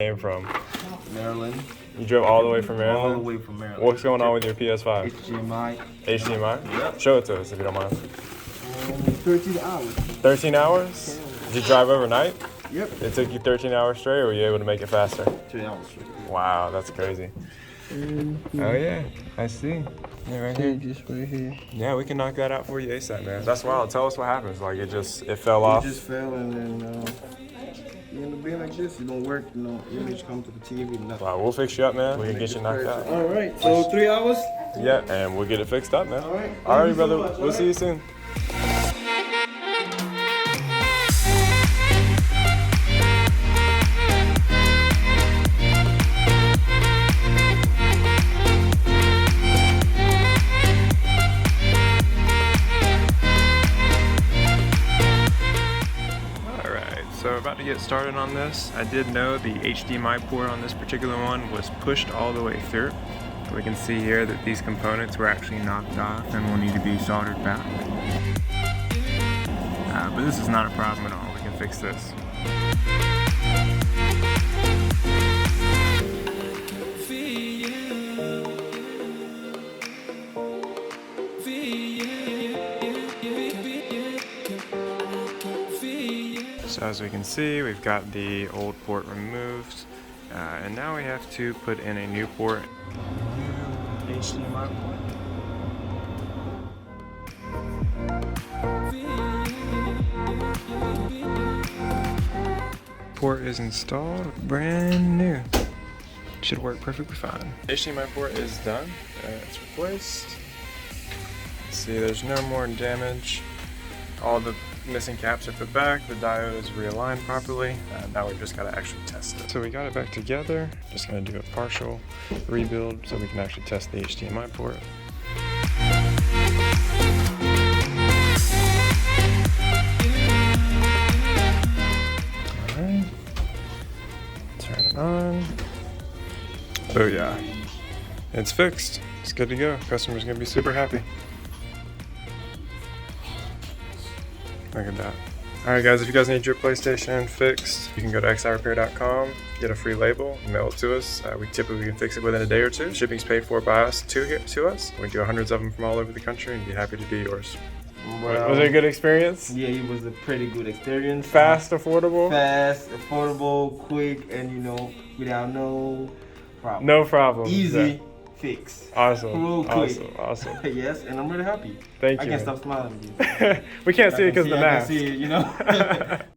Came from? Maryland. You drove all the way from Maryland? All the way from Maryland. What's going on with your PS5? HDMI. HDMI? Yep. Show it to us if you don't mind. 13 hours. 13 hours? Did you drive overnight? Yep. It took you 13 hours straight, or were you able to make it faster? 3 hours straight. Wow, that's crazy. Oh yeah, I see. Yeah, right here. Just right here. Yeah, we can knock that out for you ASAP, man. That's wild. Tell us what happens. Like it fell off. It just fell, and then you end up being like this. You don't work, image come to the TV, nothing. Wow, we'll fix you up, man. We can get you knocked out. All right, so 3 hours? Yeah, and we'll get it fixed up, man. All right. All right, Thank you so brother. much, We'll see you soon. So we're about to get started on this. I did know the HDMI port on this particular one was pushed all the way through. We can see here that these components were actually knocked off and will need to be soldered back. But this is not a problem at all. We can fix this. So as we can see, we've got the old port removed, and now we have to put in a new port. HDMI port. Port is installed, brand new. Should work perfectly fine. HDMI port is done. It's replaced. Let's see, there's no more damage. All the missing caps are put back, the diode is realigned properly. Now we've just got to actually test it. So we got it back together. Just going to do a partial rebuild so we can actually test the HDMI port. Alright. Turn it on. Oh yeah. It's fixed. It's good to go. Customer's going to be super happy. Look at that. Alright guys, if you guys need your PlayStation fixed, you can go to XiRepair.com, get a free label, mail it to us. We typically can fix it within a day or two. Shipping's paid for by us to us. We do hundreds of them from all over the country and be happy to be yours. Well, was it a good experience? Yeah, it was a pretty good experience. Fast, affordable? Fast, affordable, quick, and without no problem. No problem. Easy. Yeah. Fix. Awesome. Real quick. Awesome. Yes, and I'm really happy. Thank you. I can't stop smiling with you. We can't see it because of the mask. I can see it,